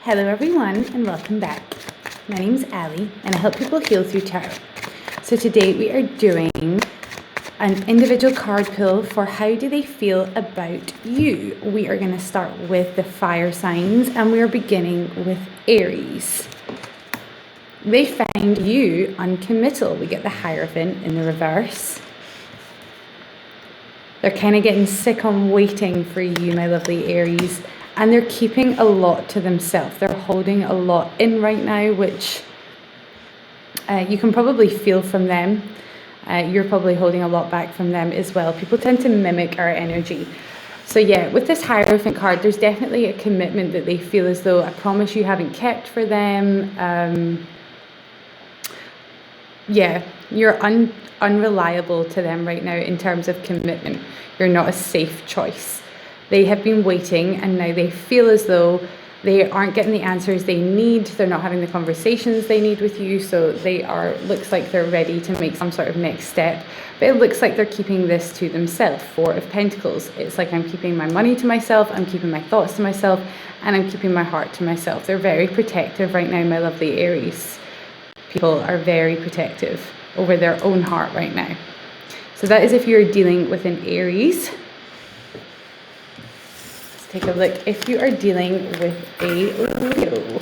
Hello everyone and welcome back. My name's Ali and I help people heal through tarot. So today we are doing an individual card pull for how do they feel about you. We are going to start with the fire signs and we are beginning with Aries. They find you uncommittal. We get the Hierophant in the reverse. They're kind of getting sick on waiting for you, my lovely Aries. And they're keeping a lot to themselves. They're holding a lot in right now, which you can probably feel from them. You're probably holding a lot back from them as well. People tend to mimic our energy. So yeah, with this Hierophant card, there's definitely a commitment that they feel as though a promise you haven't kept for them. Yeah, you're unreliable to them right now in terms of commitment. You're not a safe choice. They have been waiting and now they feel as though they aren't getting the answers they need. They're not having the conversations they need with you. So looks like they're ready to make some sort of next step. But it looks like they're keeping this to themselves. Four of Pentacles. It's like I'm keeping my money to myself. I'm keeping my thoughts to myself. And I'm keeping my heart to myself. They're very protective right now, my lovely Aries. People are very protective over their own heart right now. So that is if you're dealing with an Aries. Take a look if you are dealing with a Leo.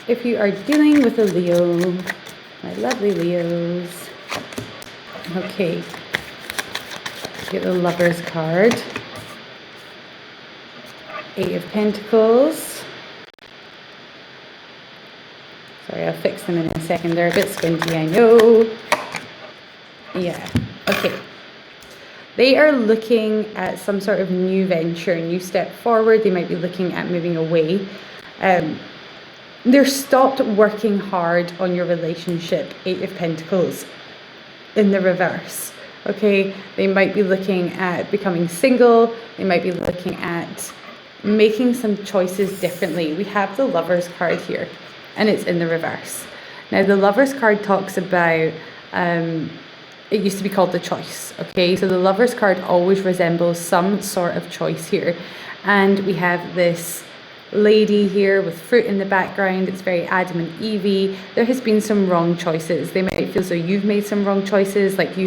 If you are dealing with a Leo, my lovely Leos. Okay. Get the Lovers card. Eight of Pentacles. Sorry, I'll fix them in a second. They're a bit squinty, I know. Yeah, okay. They are looking at some sort of new venture, new step forward. They might be looking at moving away. They're stopped working hard on your relationship. Eight of Pentacles in the reverse. Okay, they might be looking at becoming single. They might be looking at making some choices differently. We have the Lovers card here, and it's in the reverse. Now, the Lovers card talks about... it used to be called the choice, okay? So the Lovers card always resembles some sort of choice here. And we have this lady here with fruit in the background. It's very Adam and Evie. There has been some wrong choices. They might feel so you've made some wrong choices, like maybe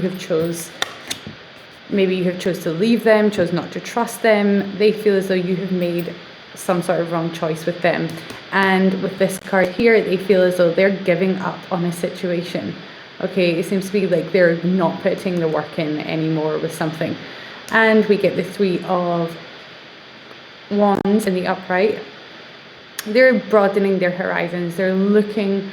you have chose to leave them, chose not to trust them. They feel as though you have made some sort of wrong choice with them. And with this card here, they feel as though they're giving up on a situation. Okay, it seems to be like they're not putting the work in anymore with something. And we get the Three of Wands in the upright. They're broadening their horizons. They're looking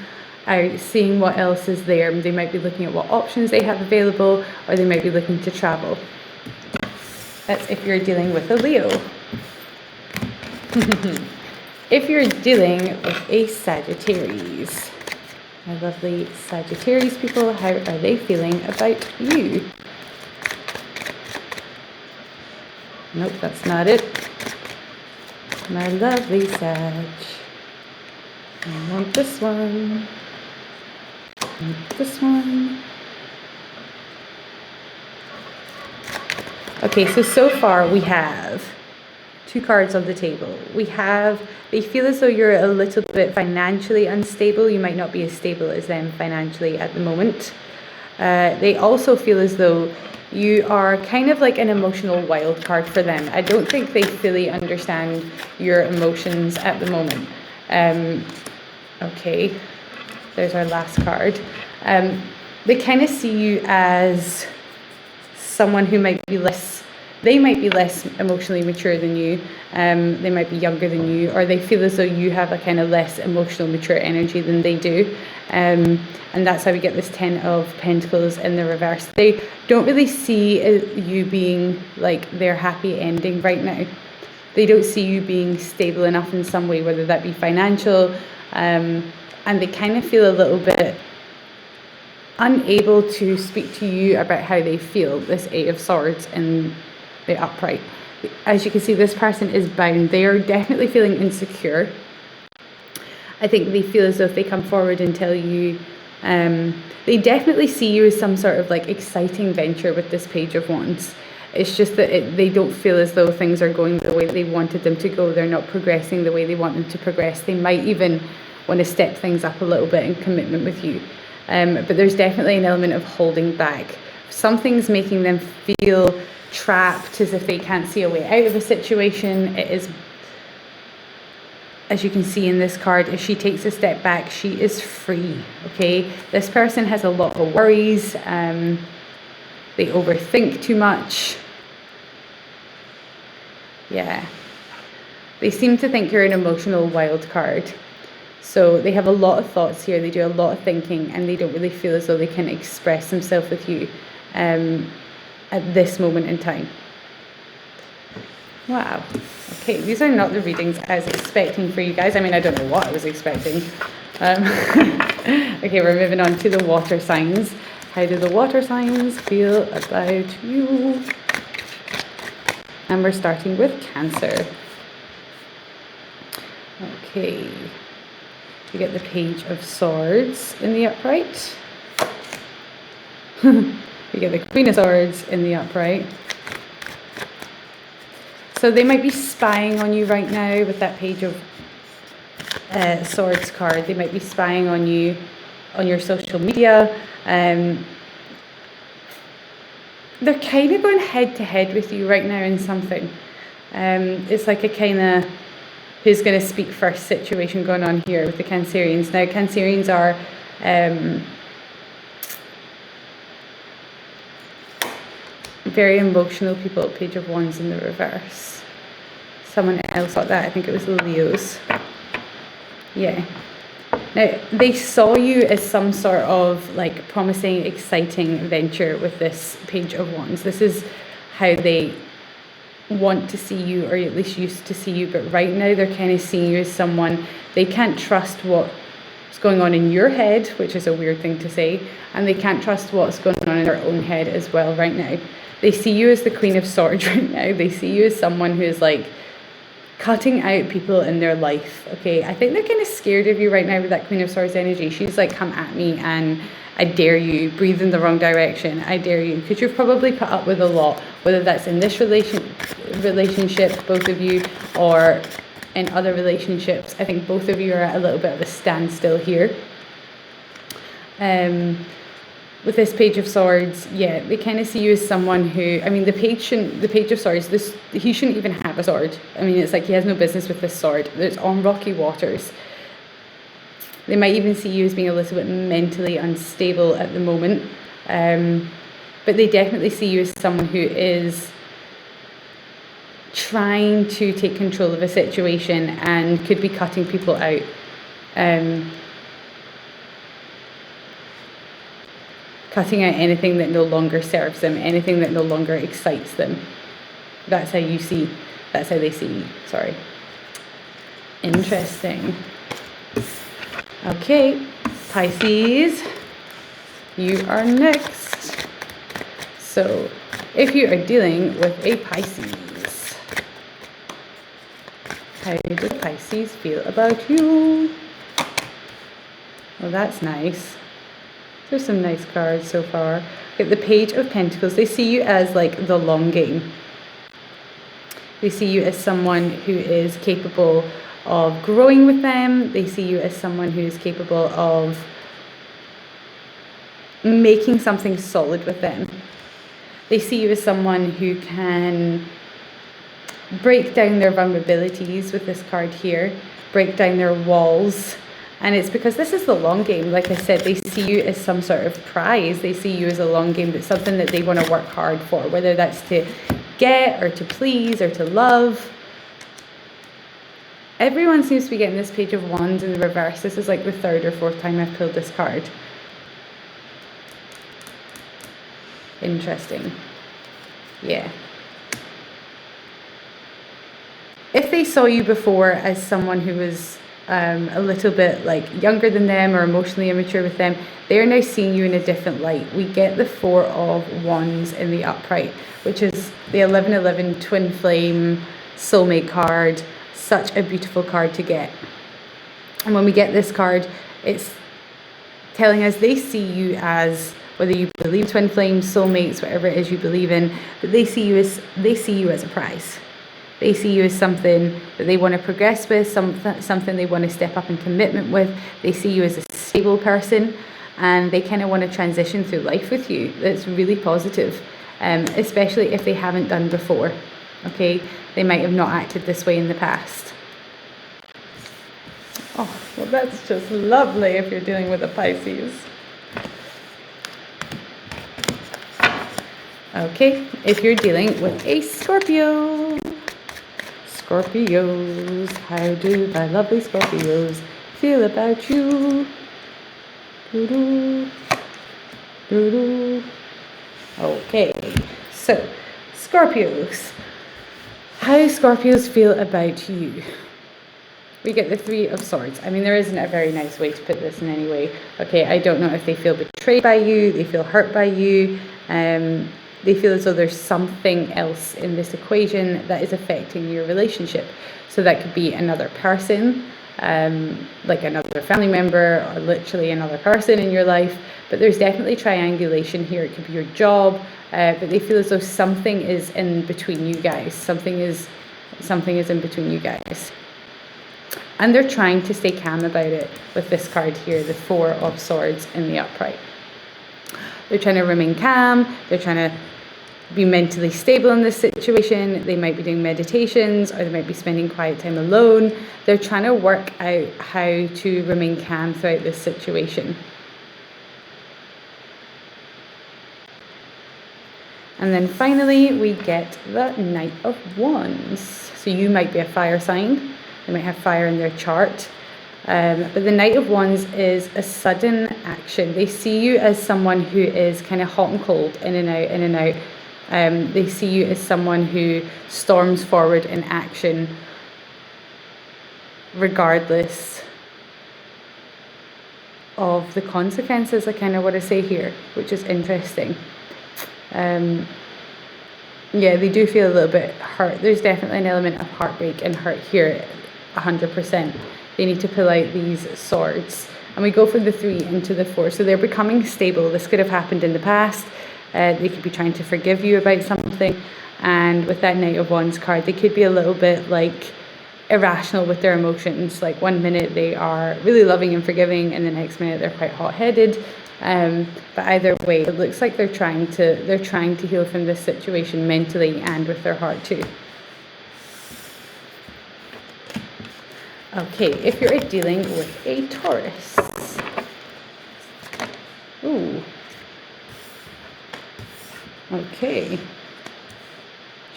out, seeing what else is there. They might be looking at what options they have available, or they might be looking to travel. That's if you're dealing with a Leo. If you're dealing with a Sagittarius. My lovely Sagittarius people, how are they feeling about you? Nope, that's not it. My lovely Sag. I want this one. I want this one. Okay, so far we have two cards on the table. They feel as though you're a little bit financially unstable. You might not be as stable as them financially at the moment. They also feel as though you are kind of like an emotional wild card for them. I don't think they fully understand your emotions at the moment. Okay, there's our last card. They kind of see you as someone who might be less emotionally mature than you. They might be younger than you, or they feel as though you have a kind of less emotional mature energy than they do. And that's how we get this Ten of Pentacles in the reverse. They don't really see you being like their happy ending right now. They don't see you being stable enough in some way, whether that be financial, and they kind of feel a little bit unable to speak to you about how they feel. This Eight of Swords in the upright. As you can see, this person is bound. They are definitely feeling insecure. I think they feel as though if they come forward and tell you, they definitely see you as some sort of like exciting venture with this Page of Wands. It's just that they don't feel as though things are going the way they wanted them to go. They're not progressing the way they want them to progress. They might even want to step things up a little bit in commitment with you. But there's definitely an element of holding back. Something's making them feel trapped, as if they can't see a way out of a situation. It is, as you can see in this card, if she takes a step back, she is free, okay? This person has a lot of worries. They overthink too much. Yeah. They seem to think you're an emotional wild card. So they have a lot of thoughts here. They do a lot of thinking, and they don't really feel as though they can express themselves with you at this moment in time. Wow. Okay, these are not the readings I was expecting for you guys. I mean, I don't know what I was expecting. Okay, we're moving on to the water signs. How do the water signs feel about you? And we're starting with Cancer. Okay. You get the Page of Swords in the upright. You get the Queen of Swords in the upright. So they might be spying on you right now with that Page of Swords card. They might be spying on you on your social media. They're kind of going head to head with you right now in something. It's like a kind of who's going to speak first situation going on here with the Cancerians. Now, Cancerians are very emotional people. Page of Wands in the reverse. Someone else thought that. I think it was the Leos. Yeah. Now, they saw you as some sort of like promising, exciting venture with this Page of Wands. This is how they want to see you, or at least used to see you, but right now they're kind of seeing you as someone they can't trust what's going on in your head, which is a weird thing to say, and they can't trust what's going on in their own head as well right now. They see you as the Queen of Swords right now. They see you as someone who is like cutting out people in their life, okay? I think they're kind of scared of you right now with that Queen of Swords energy. She's like, come at me and I dare you, breathe in the wrong direction, I dare you. Because you've probably put up with a lot, whether that's in this relationship, both of you, or in other relationships. I think both of you are at a little bit of a standstill here. With this Page of Swords, yeah, they kind of see you as someone who, I mean, the Page of Swords, he shouldn't even have a sword. I mean, it's like he has no business with this sword. It's on rocky waters. They might even see you as being a little bit mentally unstable at the moment. But they definitely see you as someone who is trying to take control of a situation and could be cutting people out. Cutting out anything that no longer serves them, anything that no longer excites them. That's how they see you, sorry. Interesting. Okay, Pisces, you are next. So, if you are dealing with a Pisces, how do Pisces feel about you? Well, that's nice. There's some nice cards so far. Get the Page of Pentacles. They see you as like the long game. They see you as someone who is capable of growing with them. They see you as someone who is capable of making something solid with them. They see you as someone who can break down their vulnerabilities with this card here, break down their walls. And it's because this is the long game. Like I said, they see you as some sort of prize. They see you as a long game, that's something that they want to work hard for, whether that's to get or to please or to love. Everyone seems to be getting this Page of Wands in the reverse. This is like the third or fourth time I've pulled this card. Interesting. Yeah. If they saw you before as someone who was a little bit like younger than them or emotionally immature with them, they are now seeing you in a different light. We get the Four of Wands in the upright, which is the 1111 twin flame soulmate card. Such a beautiful card to get. And when we get this card, it's telling us they see you as whether you believe twin flames, soulmates, whatever it is you believe in, but they see you as a prize. They see you as something that they want to progress with, something they want to step up in commitment with. They see you as a stable person, and they kind of want to transition through life with you. That's really positive, especially if they haven't done before. Okay, they might have not acted this way in the past. Oh, well, that's just lovely if you're dealing with a Pisces. Okay, if you're dealing with a Scorpio. Scorpios, how do my lovely Scorpios feel about you? Doo-doo, doo-doo. Okay, so Scorpios, how do Scorpios feel about you? We get the Three of Swords. I mean, there isn't a very nice way to put this in any way. Okay, I don't know if they feel betrayed by you, they feel hurt by you, they feel as though there's something else in this equation that is affecting your relationship. So that could be another person, like another family member, or literally another person in your life. But there's definitely triangulation here. It could be your job, but they feel as though something is in between you guys. Something is in between you guys. And they're trying to stay calm about it with this card here, the Four of Swords in the upright. They're trying to remain calm. They're trying to be mentally stable in this situation. They might be doing meditations, or they might be spending quiet time alone. They're trying to work out how to remain calm throughout this situation. And then finally, we get the Knight of Wands. So you might be a fire sign. They might have fire in their chart. But the Knight of Wands is a sudden action. They see you as someone who is kind of hot and cold, in and out, in and out. They see you as someone who storms forward in action regardless of the consequences, I kind of want to say here, which is interesting. Yeah, they do feel a little bit hurt. There's definitely an element of heartbreak and hurt here, 100%. They need to pull out these swords. And we go from the 3 into the 4. So they're becoming stable. This could have happened in the past. They could be trying to forgive you about something. And with that Knight of Wands card, they could be a little bit like irrational with their emotions. Like one minute they are really loving and forgiving, and the next minute they're quite hot-headed. But either way, it looks like they're trying to heal from this situation mentally and with their heart too. Okay, if you're dealing with a Taurus. Ooh. Okay.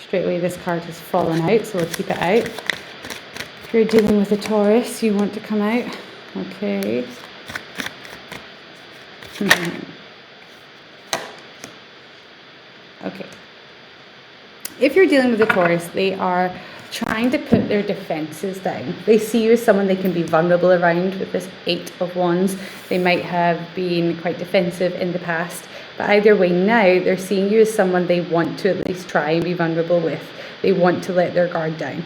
Straight away this card has fallen out, so we'll keep it out. If you're dealing with a Taurus, you want to come out. Okay. Okay. If you're dealing with a Taurus, they are trying to put their defenses down. They see you as someone they can be vulnerable around with this 8 of Wands. They might have been quite defensive in the past, but either way now they're seeing you as someone they want to at least try and be vulnerable with. They want to let their guard down.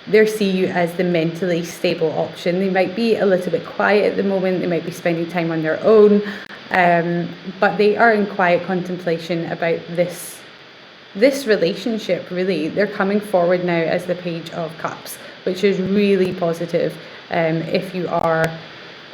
They see you as the mentally stable option. They might be a little bit quiet at the moment. They might be spending time on their own, but they are in quiet contemplation about this relationship. Really, they're coming forward now as the Page of Cups, which is really positive. If you are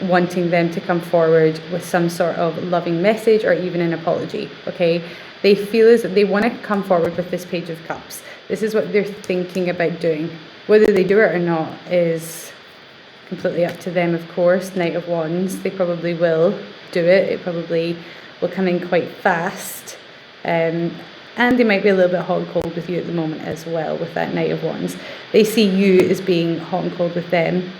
wanting them to come forward with some sort of loving message or even an apology, okay? They feel as they want to come forward with this Page of Cups. This is what they're thinking about doing. Whether they do it or not is completely up to them, of course. Knight of Wands, they probably will do it. It probably will come in quite fast. And they might be a little bit hot and cold with you at the moment as well with that Knight of Wands. They see you as being hot and cold with them.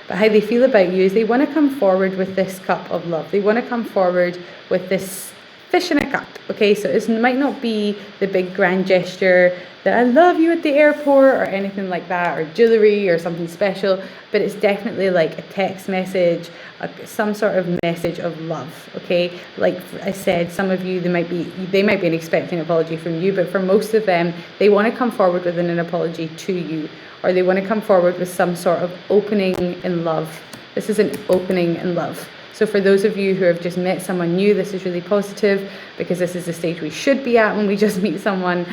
But how they feel about you is they want to come forward with this cup of love. They want to come forward with this fish in a cup. Okay, so it might not be the big grand gesture that I love you at the airport or anything like that, or jewelry or something special, but it's definitely like a text message, some sort of message of love. Okay, like I said, some of you, they might be expecting an apology from you, but for most of them, they want to come forward with an apology to you, or they want to come forward with some sort of opening in love. This is an opening in love. So for those of you who have just met someone new, this is really positive, because this is the stage we should be at when we just meet someone.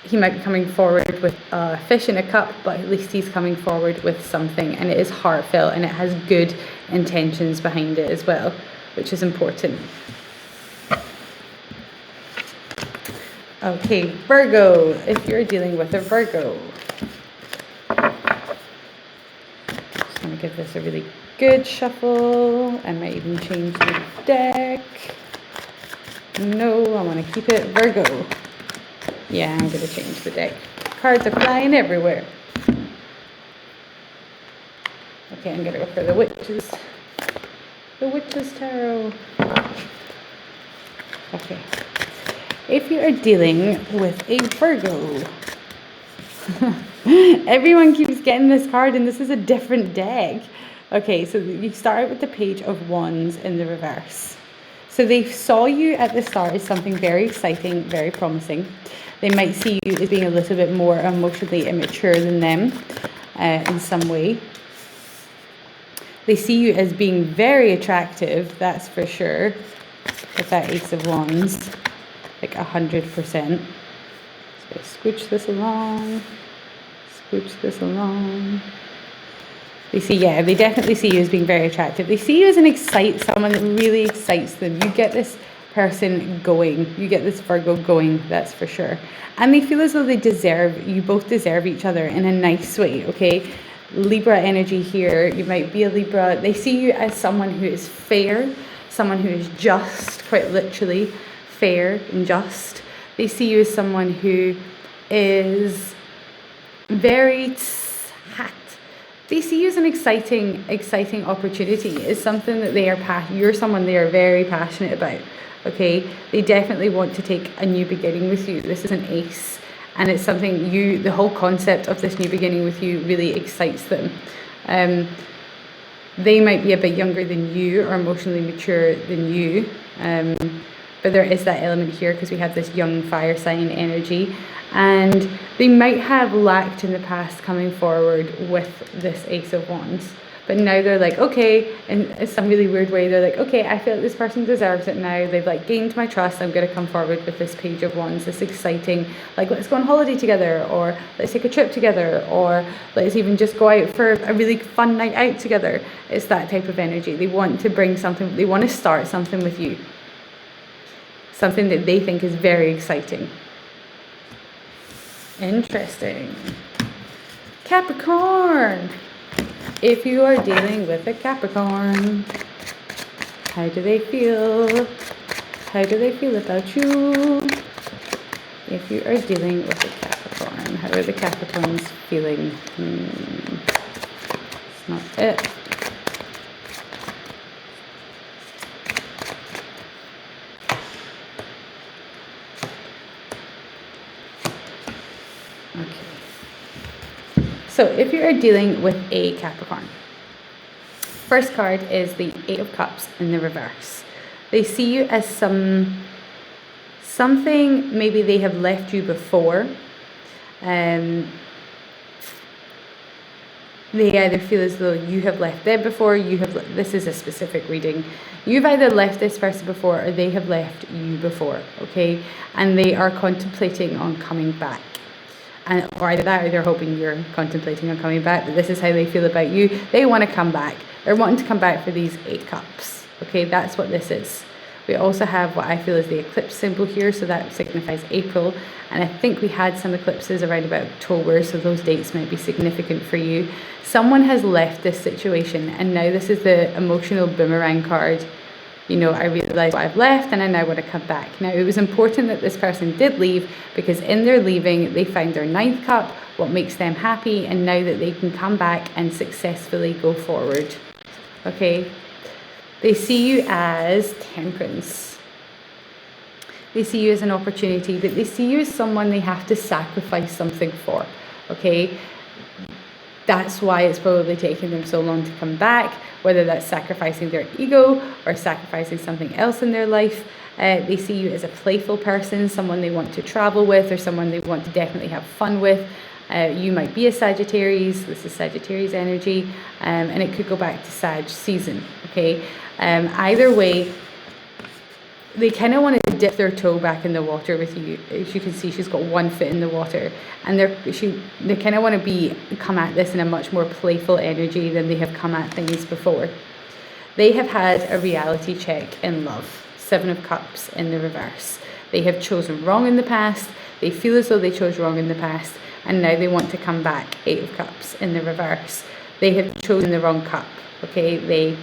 He might be coming forward with a fish in a cup, but at least he's coming forward with something, and it is heartfelt and it has good intentions behind it as well, which is important. Okay, Virgo, if you're dealing with a Virgo. Just going to give this a really good shuffle. I might even change the deck. No, I want to keep it Virgo. Yeah, I'm going to change the deck. Cards are flying everywhere. Okay, I'm going to go for the Witches. The Witches Tarot. Okay. If you are dealing with a Virgo, everyone keeps getting this card, and this is a different deck. Okay, so you start out with the Page of Wands in the reverse. So they saw you at the start as something very exciting, very promising. They might see you as being a little bit more emotionally immature than them in some way. They see you as being very attractive, that's for sure, with that Ace of Wands, like 100%. So scooch this along, scooch this along. They see, yeah, they definitely see you as being very attractive. They see you as someone that really excites them. You get this person going, you get this Virgo going, that's for sure. And they feel as though you both deserve each other in a nice way, okay? Libra energy here, you might be a Libra. They see you as someone who is fair, someone who is just, quite literally, fair and just. They see you as someone who is very they see you as an exciting opportunity. It's something that you're someone they are very passionate about. Okay, they definitely want to take a new beginning with you. This is an ace, and it's something the whole concept of this new beginning with you really excites them. They might be a bit younger than you or emotionally mature than you, but there is that element here because we have this young fire sign energy, and they might have lacked in the past coming forward with this Ace of Wands. But now they're like, okay, in some really weird way, they're like, okay, I feel like this person deserves it now. They've like gained my trust. I'm going to come forward with this Page of Wands, this exciting, like, let's go on holiday together, or let's take a trip together, or let's even just go out for a really fun night out together. It's that type of energy. They want to bring something, they want to start something with you. Something that they think is very exciting. Interesting. Capricorn. If you are dealing with a Capricorn, how do they feel? How do they feel about you? If you are dealing with a Capricorn, how are the Capricorns feeling? It's not it. So if you are dealing with a Capricorn, first card is the Eight of Cups in the reverse. They see you as something maybe they have left you before. They either feel as though you have left them before, this is a specific reading. You've either left this person before or they have left you before, okay? And they are contemplating on coming back. Or either that or they're hoping you're contemplating on coming back, but this is how they feel about you. They want to come back. They're wanting to come back for these 8 cups. Okay, that's what this is. We also have what I feel is the eclipse symbol here, so that signifies April. And I think we had some eclipses around about October, so those dates might be significant for you. Someone has left this situation, and now this is the emotional boomerang card. You know, I realize what I've left and I now want to come back. Now, it was important that this person did leave because in their leaving, they found their 9th cup, what makes them happy, and now that they can come back and successfully go forward. Okay? They see you as Temperance. They see you as an opportunity, but they see you as someone they have to sacrifice something for. Okay? That's why it's probably taken them so long to come back, whether that's sacrificing their ego or sacrificing something else in their life. They see you as a playful person, someone they want to travel with or someone they want to definitely have fun with. You might be a Sagittarius. This is Sagittarius energy, and it could go back to Sag season, okay? Either way, they kind of want to dip their toe back in the water with you. As you can see, she's got one foot in the water, and they kind of want to come at this in a much more playful energy than they have come at things before. They have had a reality check in love. 7 of Cups in the reverse. They have chosen wrong in the past. They feel as though they chose wrong in the past, and now they want to come back. 8 of Cups in the reverse. They have chosen the wrong cup, okay? They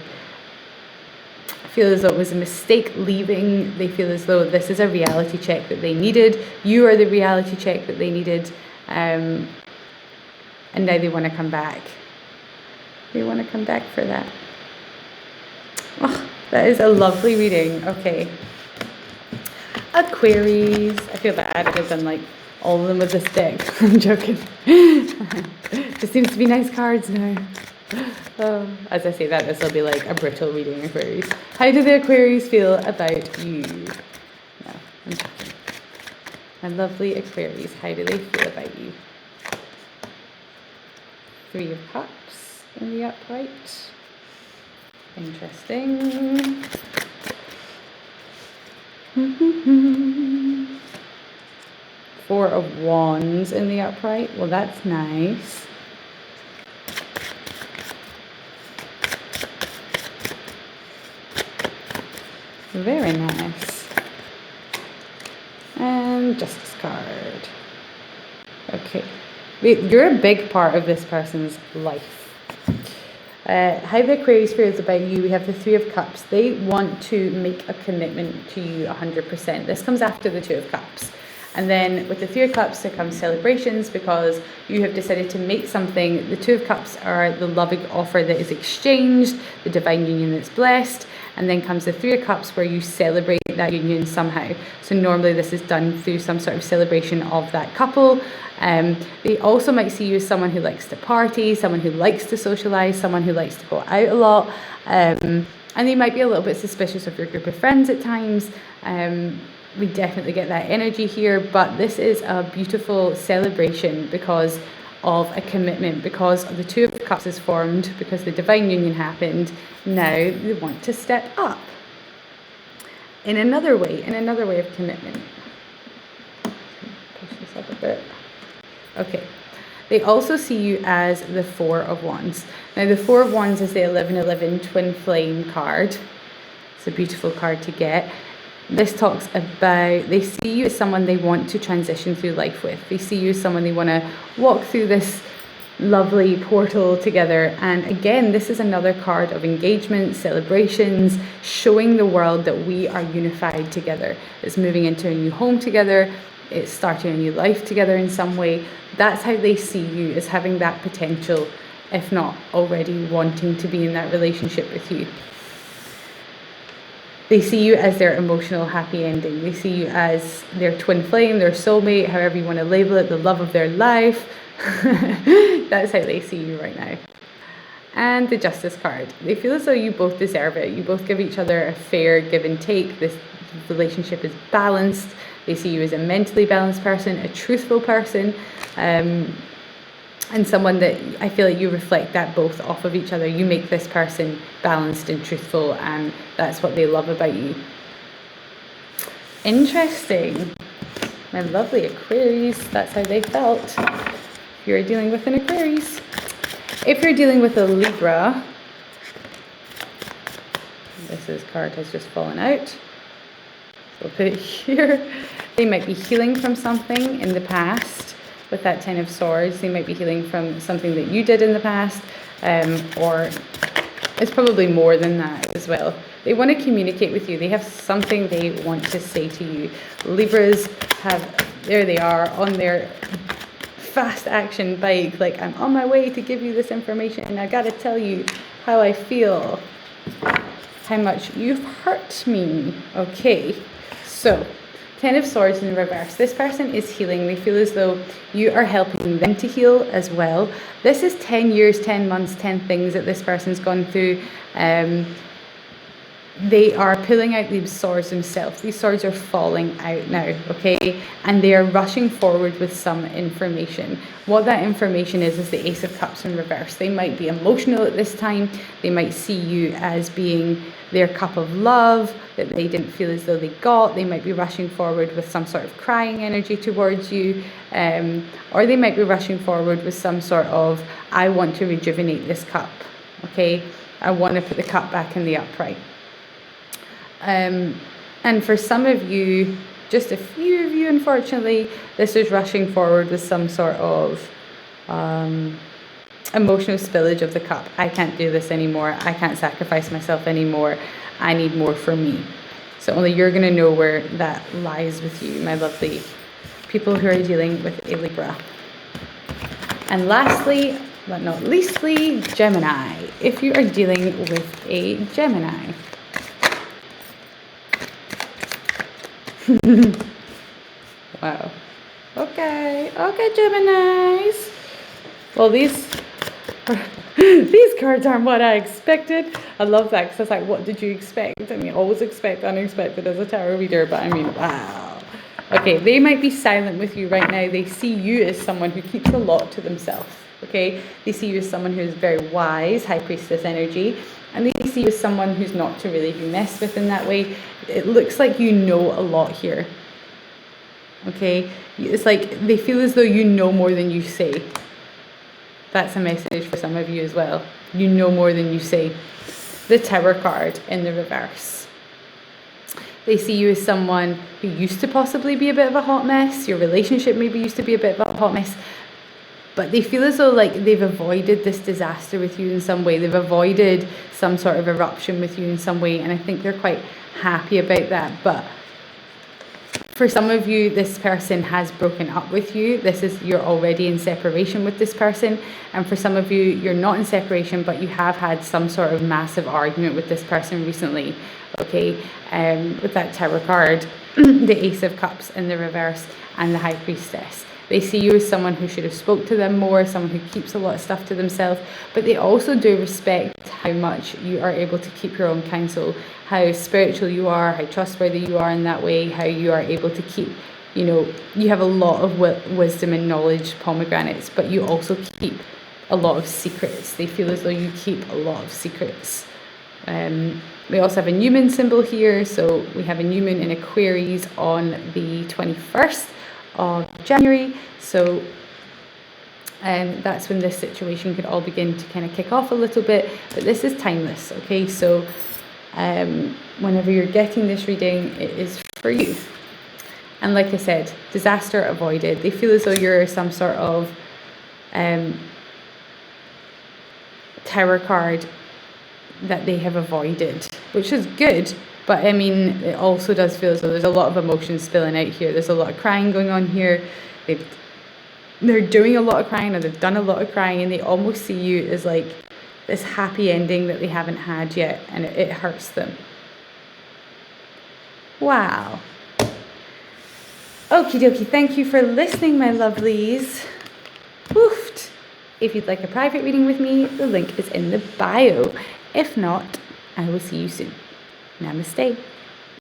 feel as though it was a mistake leaving. They feel as though this is a reality check that they needed. You are the reality check that they needed, and now they want to come back. They want to come back for that. Oh, that is a lovely reading. Okay. Aquarius. I feel bad. I've done like all of them with this deck. I'm joking. Just seems to be nice cards now. Oh, as I say that, this will be like a brittle reading, Aquarius. How do the Aquarius feel about you? No, I'm joking. My lovely Aquarius, how do they feel about you? 3 of Cups in the upright. Interesting. 4 of Wands in the upright. Well, that's nice. Very nice. And Justice card. Okay. You're a big part of this person's life. How the Aquarius feels about you, we have the 3 of Cups. They want to make a commitment to you 100%. This comes after the 2 of Cups. And then with the 3 of Cups, there comes celebrations because you have decided to make something. The 2 of Cups are the loving offer that is exchanged, the divine union that's blessed. And then comes the 3 of Cups where you celebrate that union somehow. So normally this is done through some sort of celebration of that couple. They also might see you as someone who likes to party, someone who likes to socialize, someone who likes to go out a lot. And they might be a little bit suspicious of your group of friends at times. We definitely get that energy here, but this is a beautiful celebration because of a commitment, because the 2 of Cups is formed, because the divine union happened. Now they want to step up in another way of commitment. Push this up a bit. Okay. They also see you as the 4 of Wands. Now the 4 of Wands is the 11-11 twin flame card. It's a beautiful card to get. This talks about, they see you as someone they want to transition through life with. They see you as someone they want to walk through this lovely portal together. And again, this is another card of engagement, celebrations, showing the world that we are unified together. It's moving into a new home together. It's starting a new life together in some way. That's how they see you, as having that potential, if not already wanting to be in that relationship with you. They see you as their emotional happy ending. They see you as their twin flame, their soulmate, however you want to label it, the love of their life. That's how they see you right now. And the Justice card. They feel as though you both deserve it. You both give each other a fair give and take. This relationship is balanced. They see you as a mentally balanced person, a truthful person, and someone that I feel like you reflect that both off of each other. You make this person balanced and truthful, and that's what they love about you. Interesting. My lovely Aquarius, that's how they felt. If you're dealing with an Aquarius. If you're dealing with a Libra, this card has just fallen out. So we'll put it here. They might be healing from something in the past. With that 10 of Swords, they might be healing from something that you did in the past, or it's probably more than that as well. They want to communicate with you. They have something they want to say to you. Libras there they are on their fast action bike, like, I'm on my way to give you this information, and I gotta tell you how I feel, how much you've hurt me. Okay, so 10 of Swords in reverse. This person is healing. They feel as though you are helping them to heal as well. This is 10 years, 10 months, 10 things that this person's gone through. they are pulling out these swords themselves. These swords are falling out now, okay? And they are rushing forward with some information. What that information is the Ace of Cups in reverse. They might be emotional at this time. They might see you as being their cup of love that they didn't feel as though they got. They might be rushing forward with some sort of crying energy towards you. Or they might be rushing forward with some sort of, I want to rejuvenate this cup, okay? I want to put the cup back in the upright. And for some of you, just a few of you, unfortunately, this is rushing forward with some sort of emotional spillage of the cup. I can't do this anymore. I can't sacrifice myself anymore. I need more for me. So only you're going to know where that lies with you, my lovely people who are dealing with a Libra. And lastly, but not leastly, Gemini. If you are dealing with a Gemini. Wow. Okay, Geminis. Well, these cards aren't what I expected. I love that because it's like, what did you expect? I mean, always expect unexpected as a tarot reader, but I mean, wow. Okay, they might be silent with you right now. They see you as someone who keeps a lot to themselves. Okay, they see you as someone who is very wise, High Priestess energy. And they see you as someone who's not to really be messed with in that way. It looks like you know a lot here. Okay? It's like they feel as though you know more than you say. That's a message for some of you as well. You know more than you say. The Tower card in the reverse. They see you as someone who used to possibly be a bit of a hot mess. Your relationship maybe used to be a bit of a hot mess. But they feel as though like they've avoided this disaster with you in some way. They've avoided some sort of eruption with you in some way. And I think they're quite happy about that. But for some of you, this person has broken up with you. You're already in separation with this person. And for some of you, you're not in separation, but you have had some sort of massive argument with this person recently. Okay, with that Tower card, the Ace of Cups in the reverse, and the High Priestess. They see you as someone who should have spoke to them more, someone who keeps a lot of stuff to themselves, but they also do respect how much you are able to keep your own counsel, how spiritual you are, how trustworthy you are in that way, how you are able to keep, you have a lot of wisdom and knowledge, pomegranates, but you also keep a lot of secrets. They feel as though you keep a lot of secrets. We also have a new moon symbol here, so we have a new moon in Aquarius on the 21st of January, so that's when this situation could all begin to kind of kick off a little bit, but this is timeless, okay? So whenever you're getting this reading, it is for you. And like I said, disaster avoided. They feel as though you're some sort of Tower card that they have avoided, which is good. But I mean, it also does feel as though there's a lot of emotions spilling out here. There's a lot of crying going on here. They're doing a lot of crying, or they've done a lot of crying, and they almost see you as like this happy ending that they haven't had yet, and it hurts them. Wow. Okie dokie, thank you for listening, my lovelies. Woofed. If you'd like a private reading with me, the link is in the bio. If not, I will see you soon. Namaste.